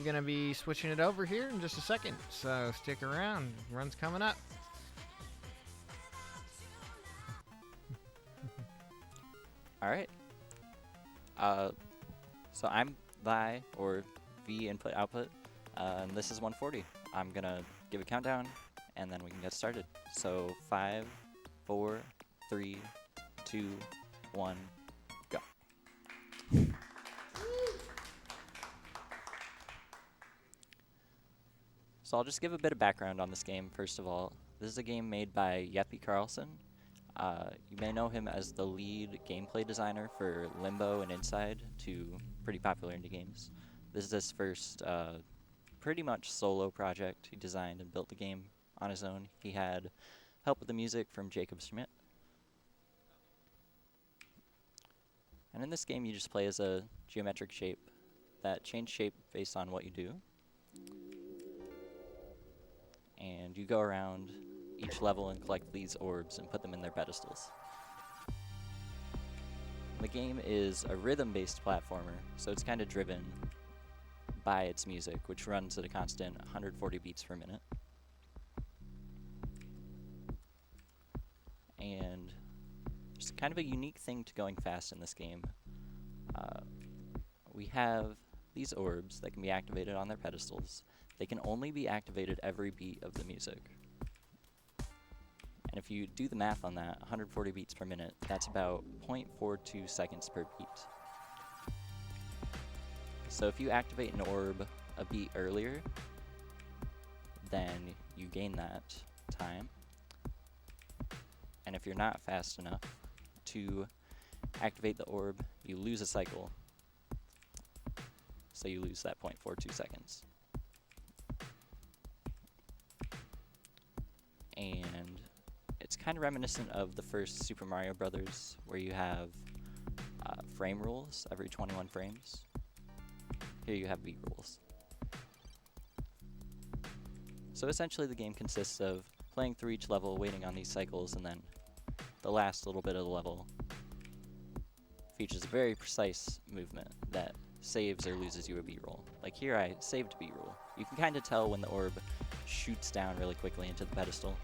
We're going to be switching it over here in just a second, so stick around. Run's coming up. All right. So I'm Vi, or V input output, and this is 140. I'm gonna give a countdown, and then we can get started. So 5, 4, 3, 2, 1, go. So I'll just give a bit of background on this game first of all. This is a game made by Jeppe Carlsen. You may know him as the lead gameplay designer for Limbo and Inside, two pretty popular indie games. This is his first pretty much solo project. He designed and built the game on his own. He had help with the music from Jacob Schmidt. And in this game you just play as a geometric shape that changes shape based on what you do. And you go around each level and collect these orbs and put them in their pedestals. The game is a rhythm-based platformer, so it's kind of driven by its music, which runs at a constant 140 beats per minute. And there's kind of a unique thing to going fast in this game. We have these orbs that can be activated on their pedestals. They can only be activated every beat of the music. And if you do the math on that, 140 beats per minute, that's about 0.42 seconds per beat. So if you activate an orb a beat earlier, then you gain that time. And if you're not fast enough to activate the orb, you lose a cycle. So you lose that 0.42 seconds. And it's kind of reminiscent of the first Super Mario Brothers, where you have frame rules every 21 frames. Here you have beat rules. So essentially the game consists of playing through each level, waiting on these cycles, and then the last little bit of the level features a very precise movement that saves or loses you a beat roll. Like here I saved beat roll. You can kind of tell when the orb shoots down really quickly into the pedestal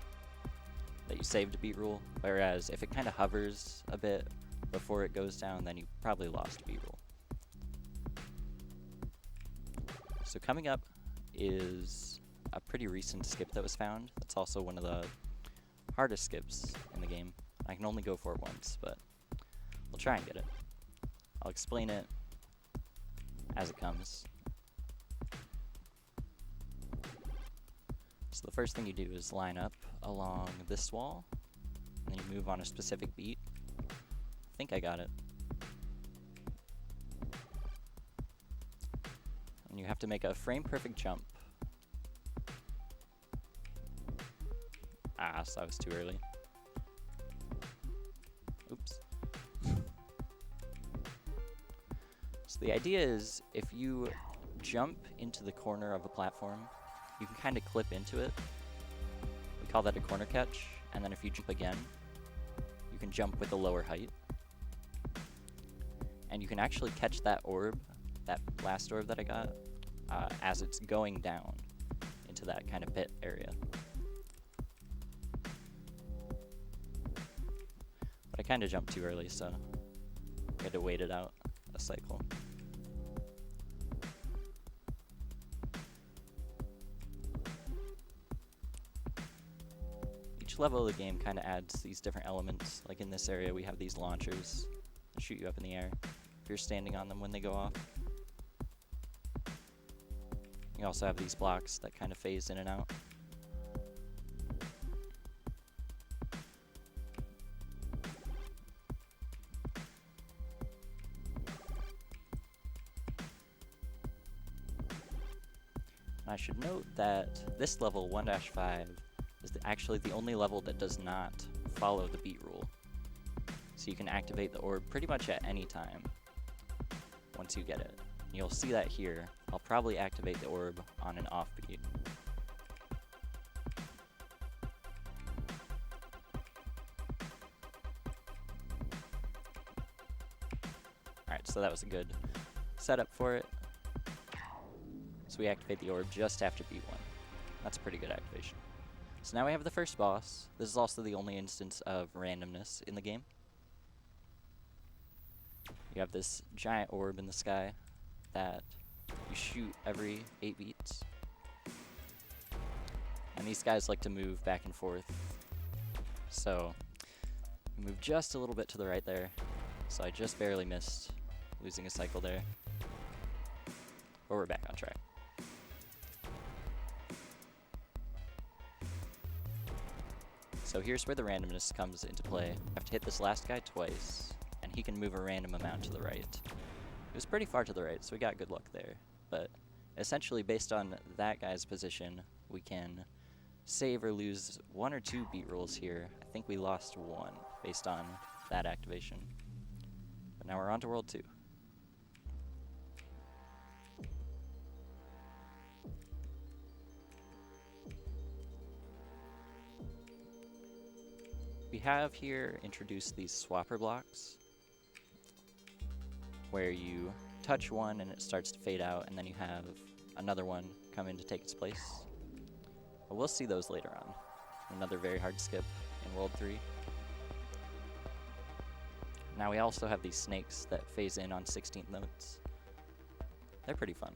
that you saved a beat rule, whereas if it kind of hovers a bit before it goes down, then you probably lost a beat rule. So coming up is a pretty recent skip that was found. It's also one of the hardest skips in the game. I can only go for it once, but we'll try and get it. I'll explain it as it comes. So the first thing you do is line up along this wall, and then you move on a specific beat. I think I got it. And you have to make a frame-perfect jump. Ah, so that was too early. Oops. So the idea is, if you jump into the corner of a platform, you can kind of clip into it. We call that a corner catch. And then if you jump again, you can jump with a lower height. And you can actually catch that orb, that last orb that I got, as it's going down into that kind of pit area. But I kind of jumped too early, so I had to wait it out a cycle. Each level of the game kind of adds these different elements. Like in this area we have these launchers that shoot you up in the air if you're standing on them when they go off. You also have these blocks that kind of phase in and out. I should note that this level, 1-5, is actually the only level that does not follow the beat rule. So you can activate the orb pretty much at any time once you get it. You'll see that here. I'll probably activate the orb on an off beat. Alright, so that was a good setup for it. So we activate the orb just after beat 1. That's a pretty good activation. So now we have the first boss. This is also the only instance of randomness in the game. You have this giant orb in the sky that you shoot every 8 beats. And these guys like to move back and forth. So we move just a little bit to the right there. So I just barely missed losing a cycle there. But we're back on track. So here's where the randomness comes into play. I have to hit this last guy twice, and he can move a random amount to the right. It was pretty far to the right, so we got good luck there. But essentially, based on that guy's position, we can save or lose 1 or 2 beat rolls here. I think we lost 1 based on that activation. But now we're on to World 2. We have here introduced these swapper blocks, where you touch one and it starts to fade out, and then you have another one come in to take its place. But we'll see those later on. Another very hard skip in World 3. Now we also have these snakes that phase in on 16th notes. They're pretty fun.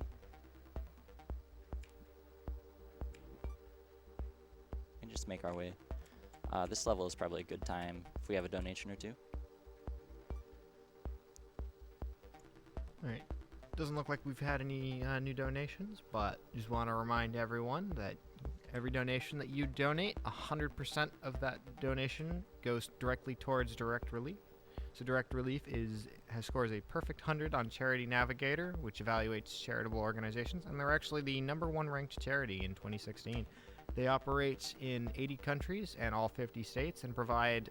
And just make our way. This level is probably a good time if we have a donation or 2. Alright. Doesn't look like we've had any new donations, but just want to remind everyone that every donation that you donate, 100% of that donation goes directly towards Direct Relief. So Direct Relief scores a perfect 100 on Charity Navigator, which evaluates charitable organizations, and they're actually the #1 ranked charity in 2016. They operate in 80 countries and all 50 states and provide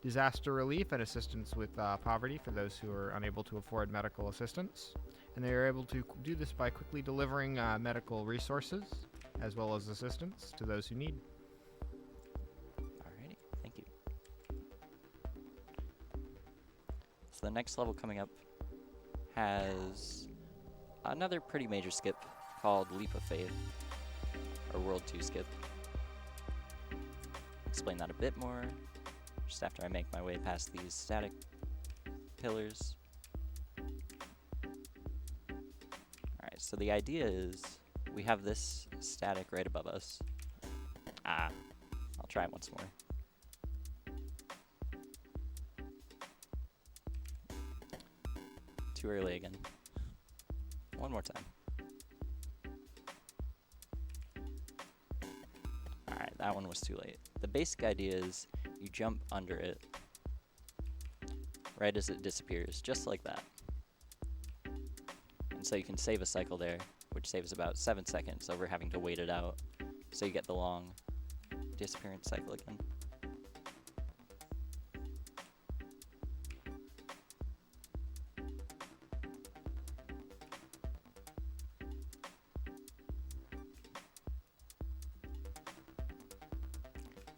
disaster relief and assistance with poverty for those who are unable to afford medical assistance. And they are able to do this by quickly delivering medical resources as well as assistance to those who need. Alrighty, thank you. So the next level coming up has another pretty major skip called Leap of Faith, or World 2 skip. Explain that a bit more just after I make my way past these static pillars. Alright, so the idea is we have this static right above us. I'll try it once more. Too early again. One more time. Alright, that one was too late. The basic idea is you jump under it right as it disappears, just like that. And so you can save a cycle there, which saves about 7 seconds over having to wait it out. So you get the long disappearance cycle again.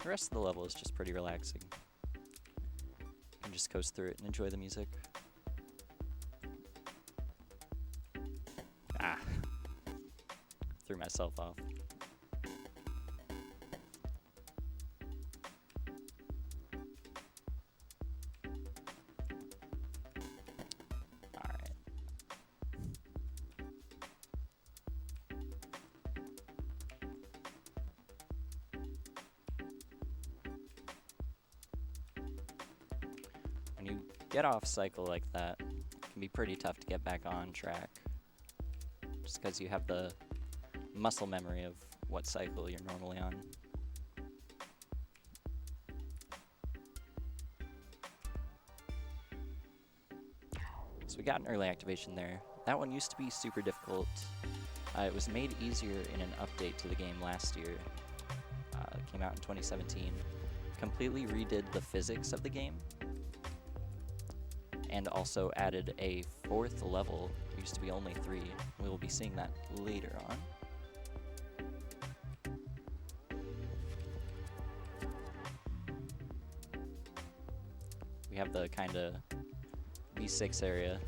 The rest of the level is just pretty relaxing. You can just coast through it and enjoy the music. Threw myself off. Alright. When you get off cycle like that, it can be pretty tough to get back on track. Just because you have the muscle memory of what cycle you're normally on. So we got an early activation there. That one used to be super difficult. It was made easier in an update to the game last year. It came out in 2017. Completely redid the physics of the game. And also added a 4th level. It used to be only 3. We will be seeing that later on. We have the kind of V6 area,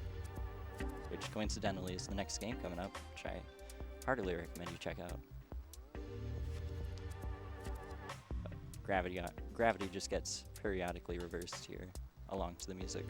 which coincidentally is the next game coming up, which I heartily recommend you check out. Gravity just gets periodically reversed here along to the music.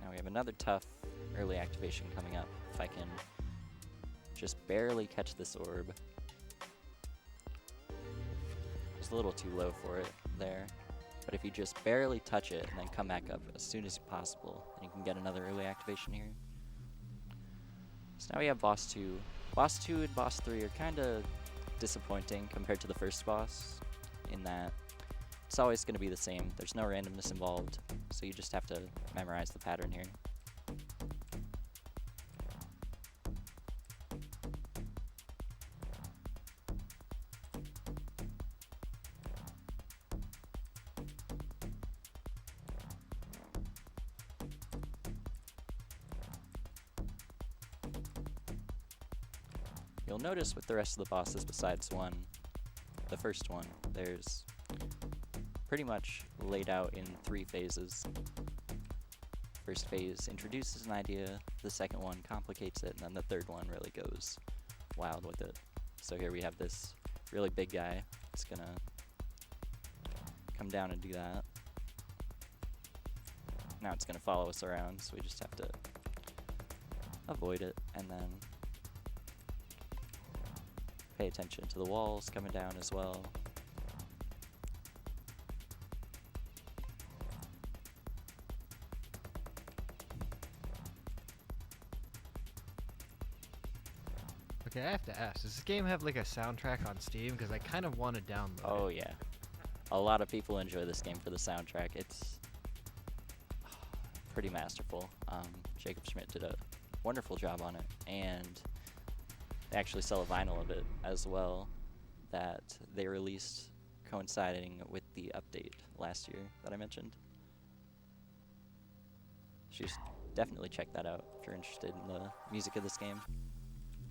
Now we have another tough early activation coming up. If I can just barely catch this orb. It's a little too low for it there. But if you just barely touch it and then come back up as soon as possible, then you can get another early activation here. So now we have boss 2. Boss 2 and boss 3 are kind of disappointing compared to the first boss in that it's always going to be the same. There's no randomness involved, so you just have to memorize the pattern here. You'll notice with the rest of the bosses besides the first one, there's pretty much laid out in 3 phases. First phase introduces an idea, the second one complicates it, and then the third one really goes wild with it. So here we have this really big guy. It's gonna come down and do that. Now it's gonna follow us around, so we just have to avoid it and then pay attention to the walls coming down as well. Okay, I have to ask, does this game have like a soundtrack on Steam? Because I kind of want to download it. Oh yeah. A lot of people enjoy this game for the soundtrack. It's pretty masterful. Jacob Schmidt did a wonderful job on it, and they actually sell a vinyl of it as well that they released coinciding with the update last year that I mentioned. So you should definitely check that out if you're interested in the music of this game.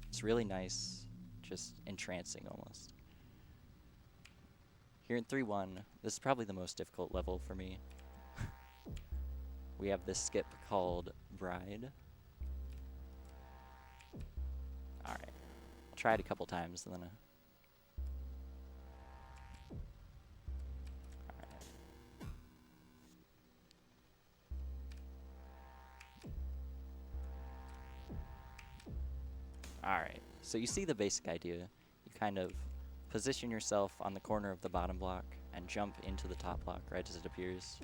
It's really nice, just entrancing almost. Here in 3-1, this is probably the most difficult level for me. We have this skip called Bride. Alright. I'll try it a couple times and then Alright, so you see the basic idea. You kind of position yourself on the corner of the bottom block and jump into the top block right as it appears.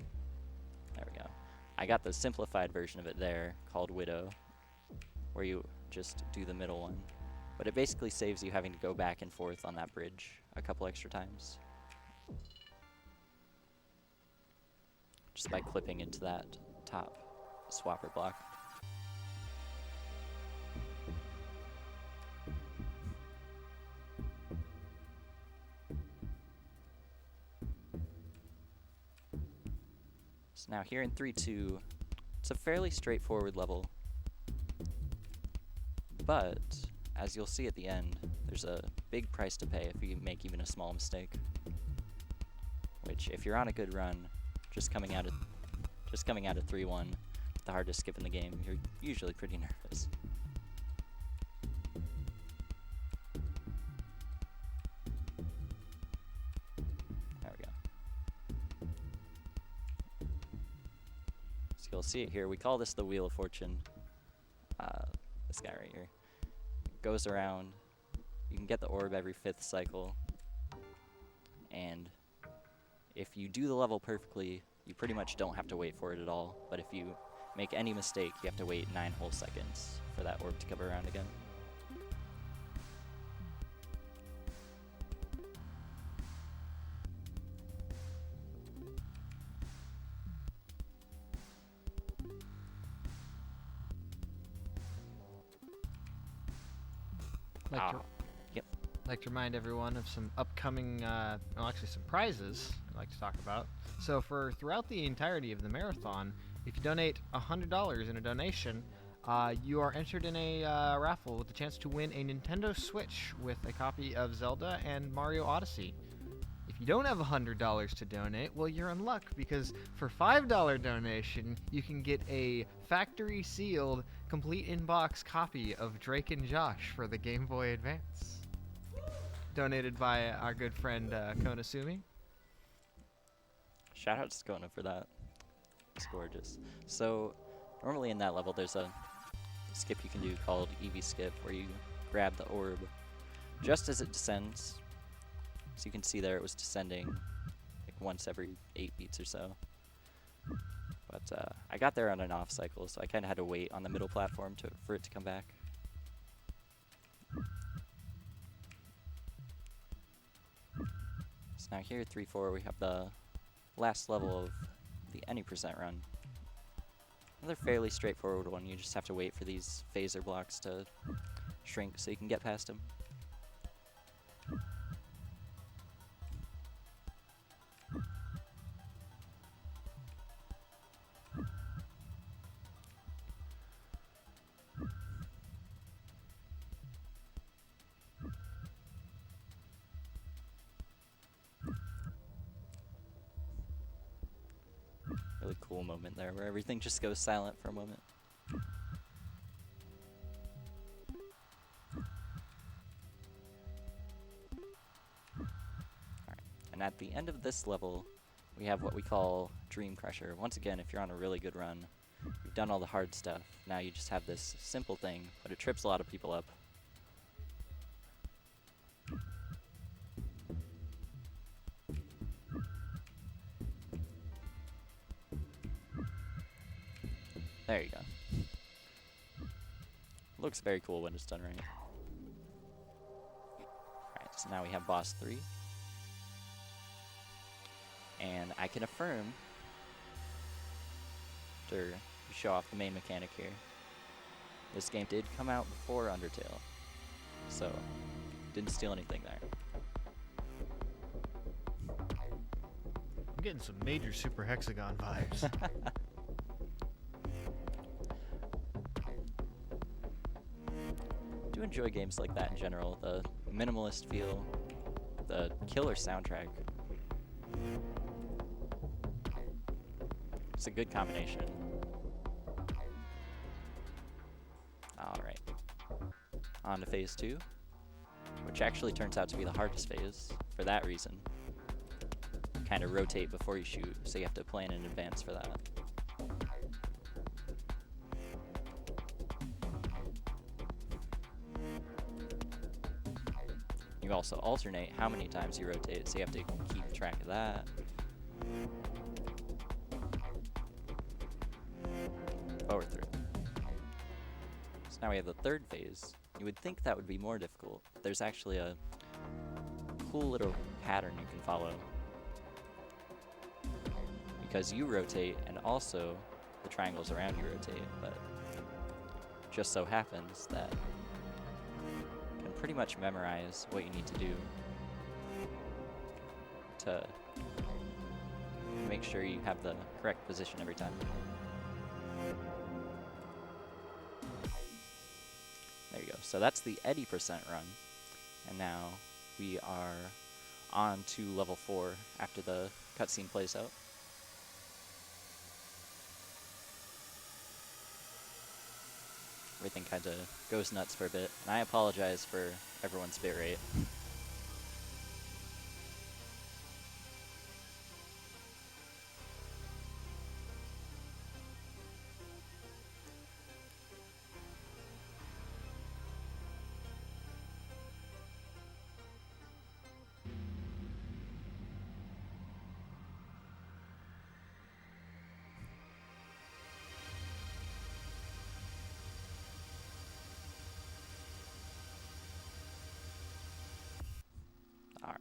There we go. I got the simplified version of it there called Widow, where you just do the middle one. But it basically saves you having to go back and forth on that bridge a couple extra times. Just by clipping into that top swapper block. So now here in 3-2, it's a fairly straightforward level. But, as you'll see at the end, there's a big price to pay if you make even a small mistake. Which, if you're on a good run, just coming out of 3-1, the hardest skip in the game, you're usually pretty nervous. There we go. So you'll see it here. We call this the Wheel of Fortune. This guy right here. Goes around. You can get the orb every 5th cycle. And if you do the level perfectly, you pretty much don't have to wait for it at all. But if you make any mistake, you have to wait 9 whole seconds for that orb to come around again. Like to remind everyone of some upcoming, actually some prizes I'd like to talk about. So throughout the entirety of the marathon, if you donate $100 in a donation, you are entered in a raffle with the chance to win a Nintendo Switch with a copy of Zelda and Mario Odyssey. If you don't have $100 to donate, well, you're in luck, because for $5 donation, you can get a factory-sealed, complete in-box copy of Drake and Josh for the Game Boy Advance. Donated by our good friend Konasumi. Shout out to Skona for that. It's gorgeous. So, normally in that level, there's a skip you can do called Eevee Skip, where you grab the orb just as it descends. So you can see there it was descending like once every 8 beats or so. But I got there on an off cycle, so I kind of had to wait on the middle platform for it to come back. So now here, 3-4, we have the last level of the any percent run. Another fairly straightforward one. You just have to wait for these phaser blocks to shrink so you can get past them. Really cool moment there where everything just goes silent for a moment. Alright, and at the end of this level, we have what we call Dream Crusher. Once again, if you're on a really good run, you've done all the hard stuff. Now you just have this simple thing, but it trips a lot of people up. There you go. Looks very cool when it's done right. Alright, so now we have boss 3. And I can affirm, to show off the main mechanic here, this game did come out before Undertale, so didn't steal anything there. I'm getting some major Super Hexagon vibes. I do enjoy games like that in general. The minimalist feel, the killer soundtrack. It's a good combination. Alright. On to phase 2, which actually turns out to be the hardest phase for that reason. You kind of rotate before you shoot, so you have to plan in advance for that. You also alternate how many times you rotate, so you have to keep track of that. Power through. So now we have the third phase. You would think that would be more difficult, but there's actually a cool little pattern you can follow. Because you rotate, and also the triangles around you rotate, but just so happens that you can pretty much memorize what you need to do to make sure you have the correct position every time. There you go. So that's the 80% run. And now we are on to level 4 after the cutscene plays out. Everything kind of goes nuts for a bit. And I apologize for everyone's bitrate. Alright.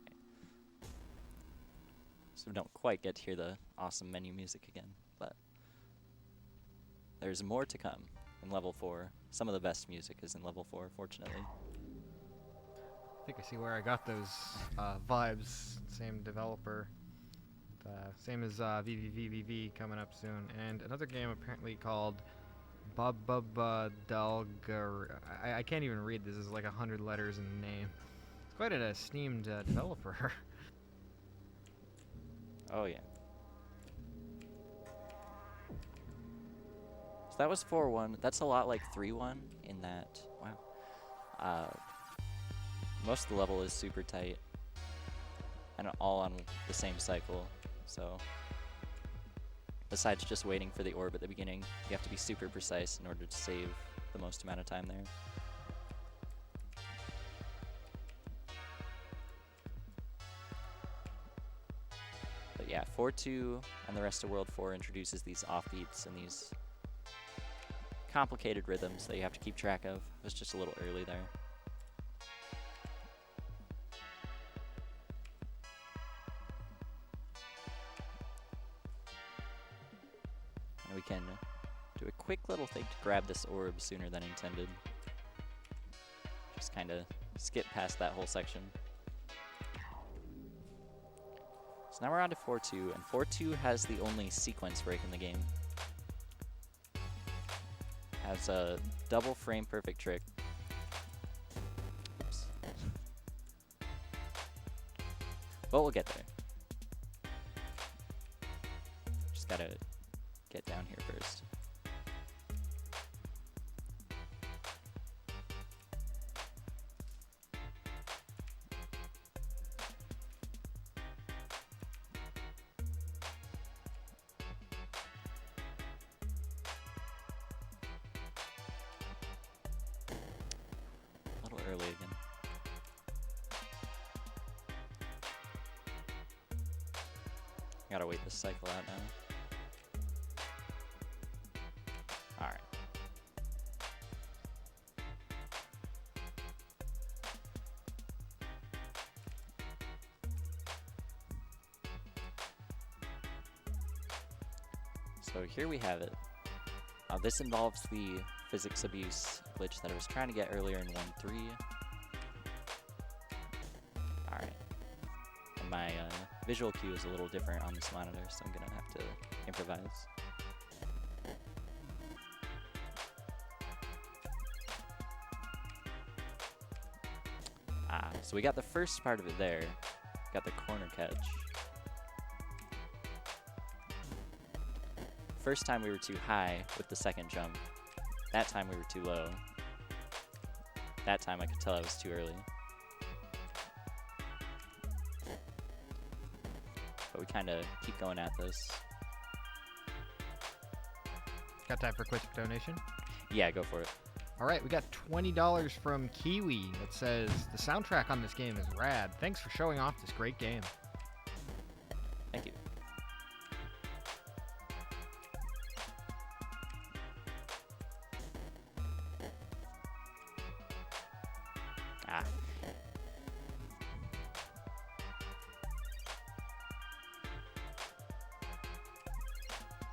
So we don't quite get to hear the awesome menu music again, but there's more to come in level 4. Some of the best music is in level 4, fortunately. I think I see where I got those vibes. Same developer. Same as VVVVV coming up soon. And another game apparently called Bubba Dalgar. I can't even read. This is like 100 letters in the name. It's quite an esteemed developer. Oh yeah. So that was 4-1. That's a lot like 3-1 in that, wow. Most of the level is super tight and all on the same cycle. So besides just waiting for the orb at the beginning, you have to be super precise in order to save the most amount of time there. But yeah, 4-2 and the rest of World 4 introduces these offbeats and these complicated rhythms that you have to keep track of. It was just a little early there. And we can do a quick little thing to grab this orb sooner than intended. Just kind of skip past that whole section. So now we're on to 4-2, and 4-2 has the only sequence break in the game. Has a double frame perfect trick. Oops. But we'll get there. Just gotta get down here first. A little early again. Gotta wait this cycle out now. Alright. So here we have it. This involves the physics abuse glitch that I was trying to get earlier in 1-3. Alright. And my visual cue is a little different on this monitor, so I'm gonna have to improvise. So we got the first part of it there. Got the corner catch. First time we were too high with the second jump. That time we were too low. That time I could tell I was too early. But we kind of keep going at this. Got time for a quick donation? Yeah, go for it. All right, we got $20 from Kiwi that says, the soundtrack on this game is rad. Thanks for showing off this great game. Thank you.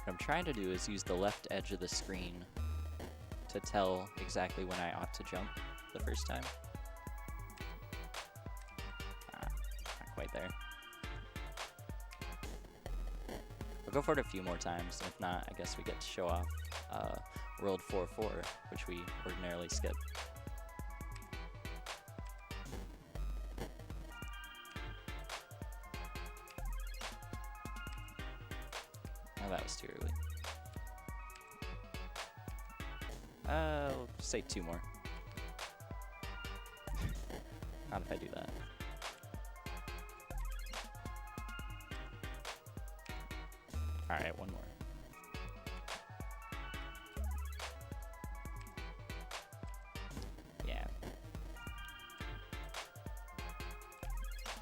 What I'm trying to do is use the left edge of the screen to tell exactly when I ought to jump the first time. Not quite there. I'll go for it a few more times. If not, I guess we get to show off World 4-4, which we ordinarily skip. Oh, that was too early. We'll say 2 more. Not if I do that. Alright, 1 more. Yeah.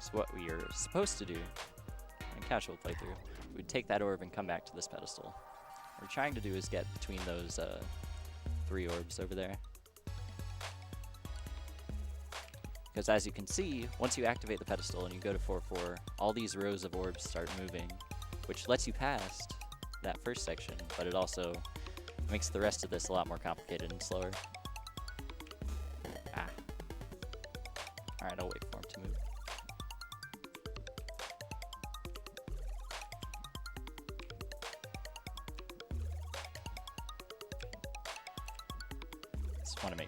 So what we are supposed to do in casual playthrough, we'd take that orb and come back to this pedestal. What we're trying to do is get between those 3 orbs over there. Because as you can see, once you activate the pedestal and you go to 4-4, all these rows of orbs start moving, which lets you past that first section, but it also makes the rest of this a lot more complicated and slower. Alright, I'll wait for him to move.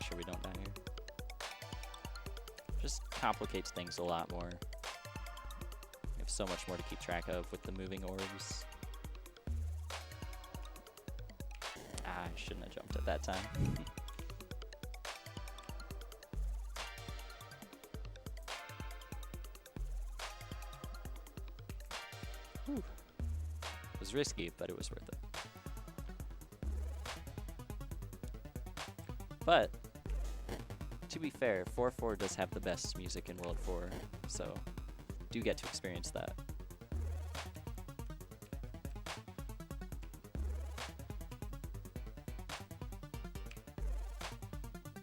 sure we don't die here. Just complicates things a lot more. We have so much more to keep track of with the moving orbs. I shouldn't have jumped at that time. Whew. It was risky, but it was worth it. But, to be fair, 4.4 does have the best music in World 4, so do get to experience that.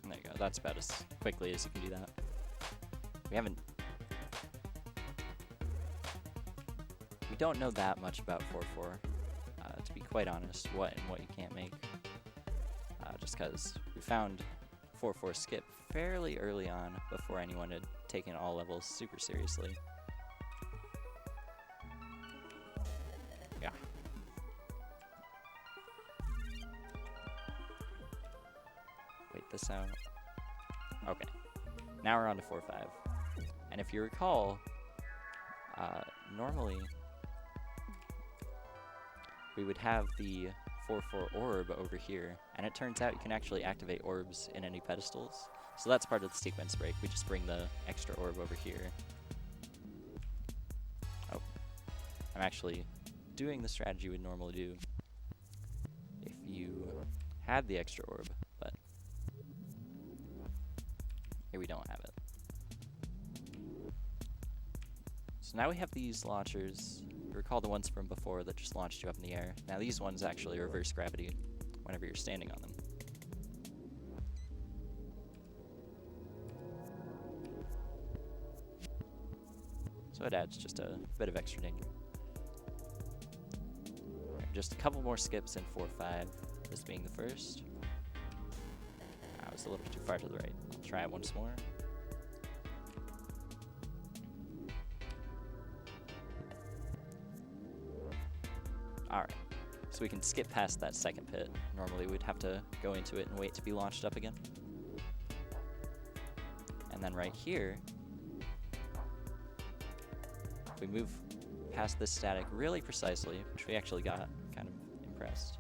There you go, that's about as quickly as you can do that. We don't know that much about 4.4, to be quite honest, what and what you can't make. Just because we found 4.4 skip fairly early on before anyone had taken all levels super seriously. Yeah. Wait this out. Okay. Now we're on to 4.5. And if you recall, normally we would have the 4.4 orb over here, and it turns out you can actually activate orbs in any pedestals. So that's part of the sequence break. We just bring the extra orb over here. Oh. I'm actually doing the strategy we'd normally do if you had the extra orb, but here we don't have it. So now we have these launchers. You recall the ones from before that just launched you up in the air. Now these ones actually reverse gravity whenever you're standing on them. So it adds just a bit of extra danger. Just a couple more skips in 4.5, this being the first. I was a little too far to the right. I'll try it once more. Alright, so we can skip past that second pit. Normally we'd have to go into it and wait to be launched up again. And then right here, if we move past this static really precisely, which we actually got, kind of impressed,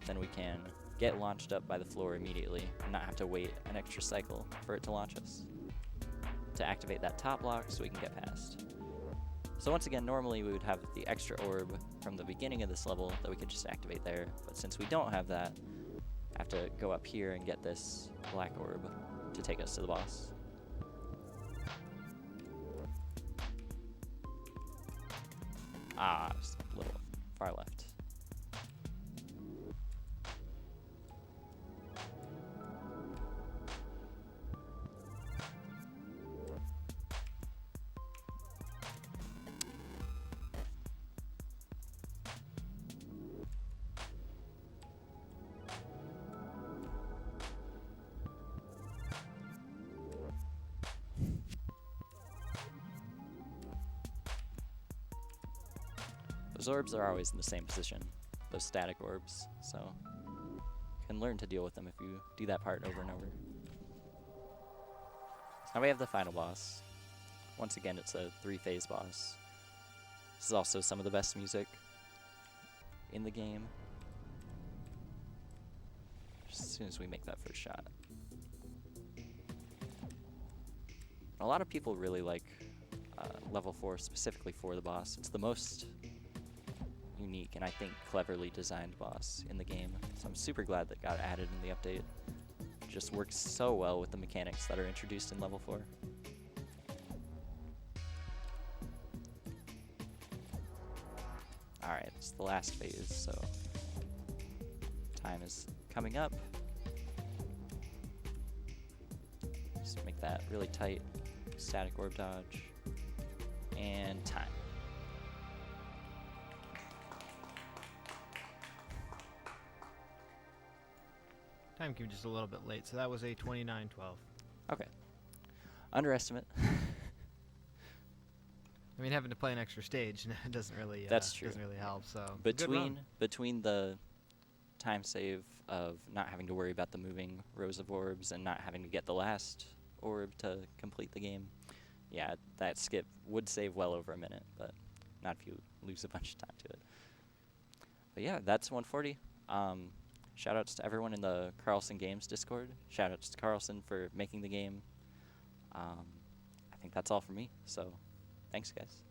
then we can get launched up by the floor immediately and not have to wait an extra cycle for it to launch us. To activate that top block so we can get past. So once again, normally we would have the extra orb from the beginning of this level that we could just activate there, but since we don't have that, I have to go up here and get this black orb to take us to the boss. Ah, just a little far left. Those orbs are always in the same position, those static orbs, so you can learn to deal with them if you do that part over and over. So now we have the final boss. Once again, it's a 3-phase boss. This is also some of the best music in the game. Just as soon as we make that first shot. A lot of people really like level 4 specifically for the boss. It's the most unique and I think cleverly designed boss in the game. So I'm super glad that got added in the update. It just works so well with the mechanics that are introduced in level 4. Alright, it's the last phase, so time is coming up. Just make that really tight static orb dodge. And time. Time came just a little bit late, so that was a 29-12. Okay. Underestimate. I mean, having to play an extra stage doesn't really That's true. Doesn't really help. So Between the time save of not having to worry about the moving rows of orbs and not having to get the last orb to complete the game, yeah, that skip would save well over a minute, but not if you lose a bunch of time to it. But yeah, that's 140. Shoutouts to everyone in the Carlson Games Discord. Shoutouts to Carlson for making the game. I think that's all for me, so thanks, guys.